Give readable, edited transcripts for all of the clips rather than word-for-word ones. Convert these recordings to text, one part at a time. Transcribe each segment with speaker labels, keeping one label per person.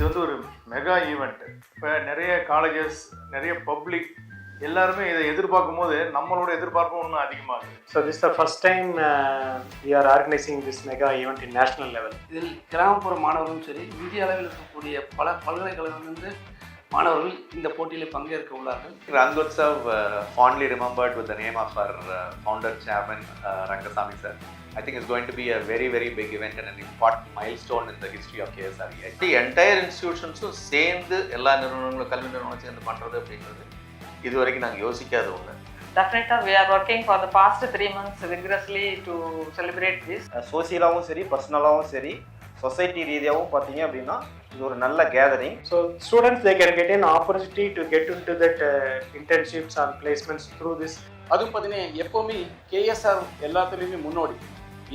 Speaker 1: வந்து ஒரு mega event. இப்போ நிறைய காலேஜஸ், நிறைய பப்ளிக் எல்லாருமே இதை எதிர்பார்க்கும் போது நம்மளோட எதிர்பார்ப்பும் இன்னும் அதிகமாகுது.
Speaker 2: So this the first time we are organizing this mega event in national level.
Speaker 3: இதில் கிராமப்புற மாணவர்களும் சரி, இந்திய அளவில் இருக்கக்கூடிய பல பல்கலைக்கழகங்களிலிருந்து மாணவர்கள் இந்த போட்டியில் பங்கேற்க உள்ளார்கள்.
Speaker 4: RangUtsav fondly remembered with the name of our founder chairman Rangasamy sir. I think it's going to be a very very big event and an important milestone in the history of KSR. The entire institutions சேர்ந்து எல்லா நிறுவனங்களும் கல்வி நிறுவனங்களும் சேர்ந்து பண்றது அப்படிங்கிறது இதுவரைக்கும் நாங்கள் யோசிக்காத ஒன்று.
Speaker 5: Definitely, we are working for the past 3 months rigorously to celebrate this.
Speaker 6: சோசியலாகவும் சரி, பர்சனலாகவும் சரி, சொசைட்டி ரீதியாகவும் பார்த்தீங்க அப்படின்னா இது ஒரு நல்ல gathering.
Speaker 2: So students, they can get an opportunity to get into that internships and placements through this.
Speaker 3: அதுவும் பார்த்தீங்கன்னா எப்போவுமே KSR எல்லாத்துலேயுமே முன்னோடி.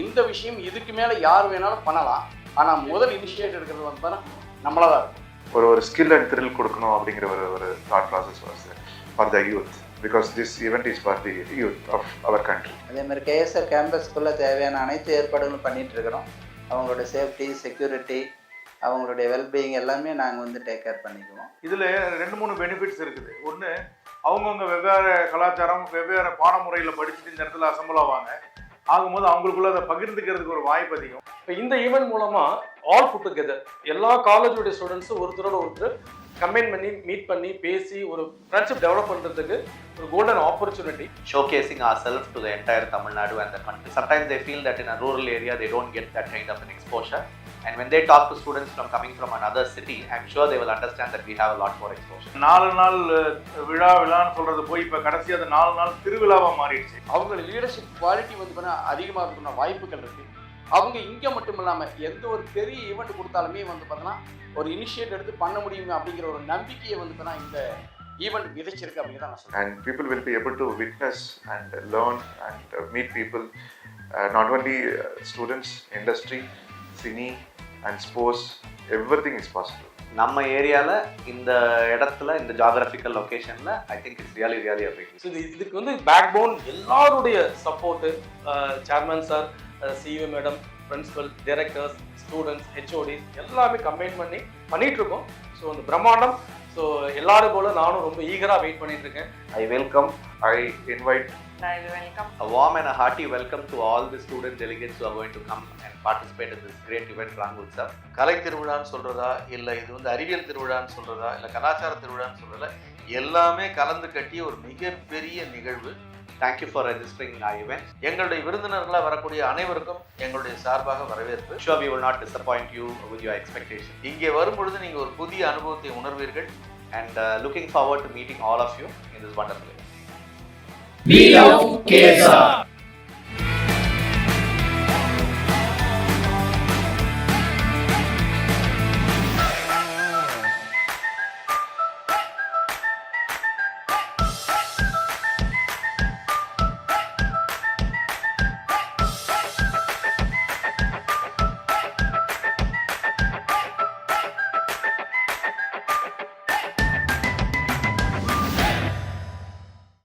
Speaker 3: இந்த விஷயம் இதுக்கு மேலே யார் வேணாலும் பண்ணலாம். ஆனால் முதல் இனிஷியேட் எடுக்கிறது வந்து பார்த்தீங்கன்னா நம்மளாக தான் இருக்கும்.
Speaker 1: ஒரு ஸ்கில் அண்ட் த்ரில் கொடுக்கணும் அப்படிங்கிற ஒரு thought process was for the youth, because this event is for the youth of our country.
Speaker 7: அதே மாதிரி KSR கேம்பஸ்க்குள்ளே தேவையான அனைத்து ஏற்பாடுகளும் பண்ணிகிட்டு இருக்கிறோம். அவங்களோட சேஃப்டி, செக்யூரிட்டி, அவங்களுடைய வெல்பீயிங் எல்லாமே நாங்கள் வந்து டேக் கேர் பண்ணிக்குவோம்.
Speaker 1: இதில் 2-3 பெனிஃபிட்ஸ் இருக்குது. ஒன்று, அவங்கவுங்க வெவ்வேறு கலாச்சாரம், வெவ்வேறு பாடமுறையில் படிச்சுட்டு இந்த இடத்துல அசம்பிள் ஆவாங்க. ஆகும்போது அவங்களுக்குள்ள அதை பகிர்ந்துக்கிறதுக்கு ஒரு வாய்ப்பு அதிகம்.
Speaker 8: இப்போ இந்த ஈவெண்ட் மூலமாக ஆல் புட் டுகெதர் எல்லா காலேஜோடைய ஸ்டூடெண்ட்ஸும் ஒருத்தரோட ஒருத்தர் கம்பைன் பண்ணி மீட் பண்ணி பேசி ஒரு ஃப்ரெண்ட்ஷிப் டெவலப் பண்ணுறதுக்கு ஒரு golden opportunity.
Speaker 4: Showcasing ourselves to the entire Tamil Nadu and the country. Sometimes they feel that in a rural area they don't get that kind of an exposure. And when they talk to students from coming from another city, I'm sure they will understand that we have a lot more exposure.
Speaker 1: 4 நாள் விழான்னு சொல்றது போய் இப்போ கடைசி அது 4 நாள் திருவிழாவாக மாறிடுச்சு.
Speaker 3: அவங்க லீடர்ஷிப் குவாலிட்டி வந்து பார்த்தீங்கன்னா அதிகமாக இருக்கணும்னா வாய்ப்புகள் இருக்குது. அவங்க இங்கே மட்டும் இல்லாமல் எந்த ஒரு பெரிய ஈவெண்ட் கொடுத்தாலுமே வந்து பார்த்தீங்கன்னா ஒரு இனிஷியேட் எடுத்து பண்ண முடியுங்க அப்படிங்கிற ஒரு நம்பிக்கையை வந்து பார்த்தீங்கன்னா இந்த ஈவெண்ட் விதைச்சிருக்கு அப்படின்னு தான் நான் சொல்றேன்.
Speaker 1: And people will be able to witness and learn and meet people, not only students, industry, cine and sports, everything is possible.
Speaker 4: நம்ம ஏரியாவில் இந்த இடத்துல இந்த ஜியாகிரபிக்கல் லொக்கேஷனில் I think it's really really a big.
Speaker 8: So இதுக்கு வந்து backbone எல்லாருடைய support, chairman sir, CEO madam, principal, directors, students, HODs எல்லாமே கம்பைன் பண்ணிட்டு இருக்கோம். ஸோ அந்த பிரம்மாண்டம், ஸோ எல்லாரும் போல நானும் ரொம்ப ஈகராக வெயிட் பண்ணிட்டு இருக்கேன்.
Speaker 1: I welcome, I invite.
Speaker 5: I will welcome.
Speaker 4: A warm and a hearty welcome to all the student delegates who are going to come and participate in this great event RangUtsav.
Speaker 9: கலை திருவிழான்னு சொல்கிறதா, இல்லை இது வந்து அறிவியல் திருவிழான்னு சொல்கிறதா, இல்லை கலாச்சார திருவிழான்னு சொல்கிறதா, எல்லாமே கலந்து கட்டிய ஒரு மிகப்பெரிய நிகழ்வு.
Speaker 4: Thank you for registering our event.
Speaker 9: எங்களுடைய விருந்தினர்களாக வரக்கூடிய அனைவருக்கும் எங்களுடைய சார்பாக வரவேற்பு.
Speaker 4: Sure, we will not disappoint you with your expectations.
Speaker 9: இங்கே வரும்பொழுது நீங்கள் ஒரு புதிய அனுபவத்தை உணர்வீர்கள்.
Speaker 4: And looking forward to meeting all of you in this wonderful event.
Speaker 10: We love KSR.